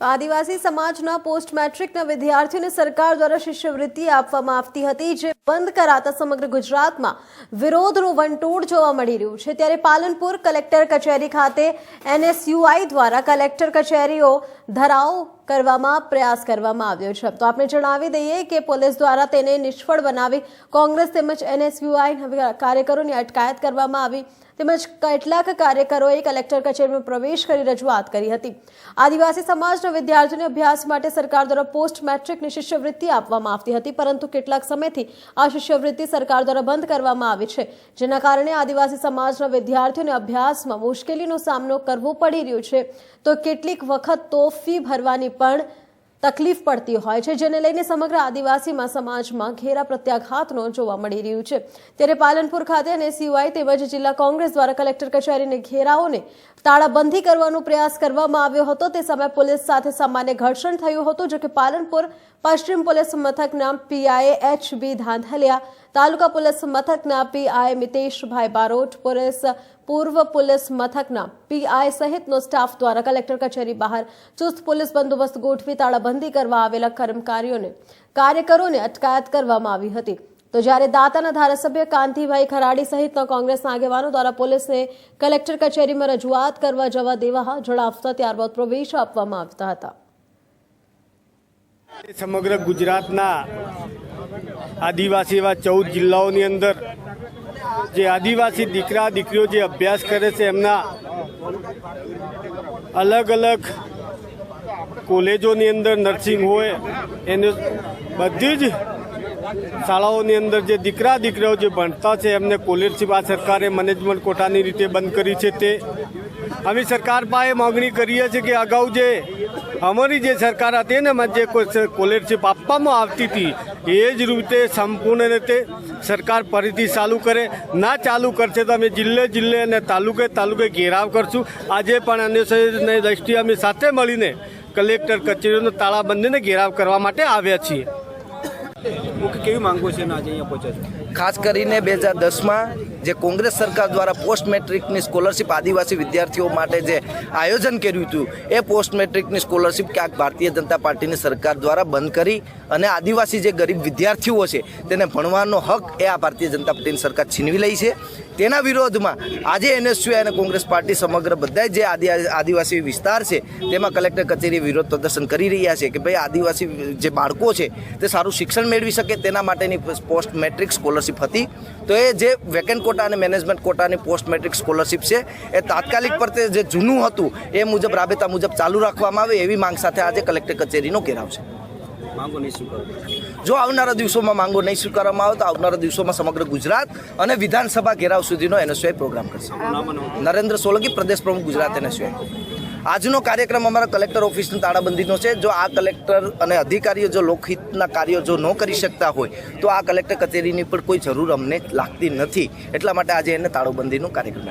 તો આદિવાસી સમાજના પોસ્ટ મેટ્રિકના વિદ્યાર્થીઓને સરકાર દ્વારા શિષ્યવૃત્તિ આપવામાં આવતી હતી, જે બંધ કરાતા સમગ્ર ગુજરાતમાં વિરોધનું વંટોળ જોવા મળી રહ્યું છે। ત્યારે પાલનપુર કલેક્ટર કચેરી ખાતે NSUI દ્વારા કલેક્ટર કચેરીઓ ધરાવ કરવામાં પ્રયાસ કરવામાં આવ્યો છે। તો આપણે જણાવી દઈએ કે પોલીસ દ્વારા તેને નિષ્ફળ બનાવી કોંગ્રેસ તેમજ NSUI કાર્યકરોની અટકાયત કરવામાં આવી, તેમજ કેટલાક કાર્યકરોએ કલેક્ટર કચેરીમાં પ્રવેશ કરી રજૂઆત કરી હતી। આદિવાસી સમાજના વિદ્યાર્થીઓને અભ્યાસ માટે સરકાર દ્વારા પોસ્ટ મેટ્રિકની શિષ્યવૃત્તિ આપવામાં આવતી હતી, પરંતુ કેટલાક સમયથી આ શિષ્યવૃત્તિ સરકાર દ્વારા બંધ કરવામાં આવી છે, જેના કારણે આદિવાસી સમાજના વિદ્યાર્થીઓને અભ્યાસમાં મુશ્કેલીનો સામનો કરવો પડી રહ્યો છે। તો કેટલીક વખત તો ફી ભરવાની પણ તકલીફ પડતી હોય છે, જેને લઈને સમગ્ર આદિવાસી સમાજમાં ઘેરા પ્રત્યાઘાતનો જોવા મળી રહ્યું છે। ત્યારે પાલનપુર ખાતે NSUI તેમજ જિલ્લા કોંગ્રેસ દ્વારા કલેક્ટર કચેરીને ઘેરાઓને તાળાબંધી કરવાનો પ્રયાસ કરવામાં આવ્યો હતો। તે સમયે પોલીસ સાથે સામાન્ય ઘર્ષણ થયું હતું, જો કે પાલનપુર પશ્ચિમ પોલીસ મથકના PI HB ધાંધલિયા, તાલુકા પોલીસ મથકના PI મિતેશભાઈ બારોટ, પૂર્વ પોલીસ મથકના PI સહિતનો સ્ટાફ દ્વારા કલેક્ટર કચેરી બહાર ચુસ્ત પોલીસ બંદોબસ્ત ગોઠવી તાળાબંધી કરવા આવેલા કાર્યકરોને અટકાયત કરવામાં આવી હતી। તો જ્યારે દાતાના ધારાસભ્ય કાંતિભાઈ ખરાડી સહિતના કોંગ્રેસના આગેવાનો દ્વારા પોલીસને કલેક્ટર કચેરીમાં રજૂઆત કરવા જવા દેવા જણાવતા ત્યારબાદ પ્રવેશ આપવામાં આવતા હતા। સમગ્ર ગુજરાતના આદિવાસી એવા 14 જિલ્લાઓની અંદર જે આદિવાસી દીકરા દીકરીઓ જે અભ્યાસ કરે છે, એમના અલગ અલગ કોલેજોની અંદર નર્સિંગ હોય, એને બધી જ શાળાઓની અંદર જે દીકરા દીકરીઓ જે ભણતા છે એમને સ્કોલરશીપ આ સરકારે મેનેજમેન્ટ કોટાની રીતે બંધ કરી છે। તે અમે સરકાર પાસે માગણી કરીએ છીએ કે અગાઉ જે અમારી જે સરકાર હતી ને એમાં જે સ્કોલરશીપ આપવામાં આવતી હતી એ જ રીતે સંપૂર્ણ રીતે સરકાર ફરીથી ચાલુ કરે। ના ચાલુ કરશે તો અમે જિલ્લે અને તાલુકે ઘેરાવ કરશું। આજે પણ અન્ય દ્રષ્ટિએ અમે સાથે મળીને કલેક્ટર કચેરીનો તાળાબંધીને ઘેરાવ કરવા માટે આવ્યા છીએ। કેવી માંગો છે આજે અહીંયા પહોંચ્યા છો? ખાસ કરીને 2010માં જે કોંગ્રેસ સરકાર દ્વારા પોસ્ટ મેટ્રિકની સ્કોલરશિપ આદિવાસી વિદ્યાર્થીઓ માટે જે આયોજન કર્યું હતું, એ પોસ્ટ મેટ્રિકની સ્કોલરશિપ ક્યાંક ભારતીય જનતા પાર્ટીની સરકાર દ્વારા બંધ કરી અને આદિવાસી જે ગરીબ વિદ્યાર્થીઓ છે તેને ભણવાનો હક એ આ ભારતીય જનતા પાર્ટીની સરકાર છીનવી લઈ છે। તેના વિરોધમાં આજે NSUI અને કોંગ્રેસ પાર્ટી સમગ્ર બધા જે આદિવાસી વિસ્તાર છે તેમાં કલેક્ટર કચેરી વિરોધ પ્રદર્શન કરી રહ્યા છે કે ભાઈ આદિવાસી જે બાળકો છે તે સારું શિક્ષણ મેળવી શકે તેના માટેની પોસ્ટ મેટ્રિક સ્કોલરશિપ હતી। તો એ જે વેકેન્ટ કોટા અને મેનેજમેન્ટ કોટાની પોસ્ટ મેટ્રિક સ્કોલરશિપ છે એ તાત્કાલિક પર જે જૂનું હતું એ મુજબ રાબેતા મુજબ ચાલુ રાખવામાં આવે એવી માંગ સાથે આજે કલેક્ટર કચેરીનો ઘેરાવ છે। માંગો નહીં સ્વીકારવામાં જો આવનારા દિવસોમાં માંગો નહીં સ્વીકારવામાં આવે તો આવનારા દિવસોમાં સમગ્ર ગુજરાત અને વિધાનસભા ઘેરાવ સુધીનો NSUI પ્રોગ્રામ કરશે। નરેન્દ્ર સોલંકી, પ્રદેશ પ્રમુખ, ગુજરાત NSUI। આજનો કાર્યક્રમ અમારા કલેક્ટર ઓફિસની તાળાબંધીનો છે। જો આ કલેક્ટર અને અધિકારીઓ જો લોકહિતના કાર્યો જો ન કરી શકતા હોય તો આ કલેક્ટર કચેરીની પણ કોઈ જરૂર અમને લાગતી નથી, એટલા માટે આજે એને તાળાબંધીનો કાર્યક્રમ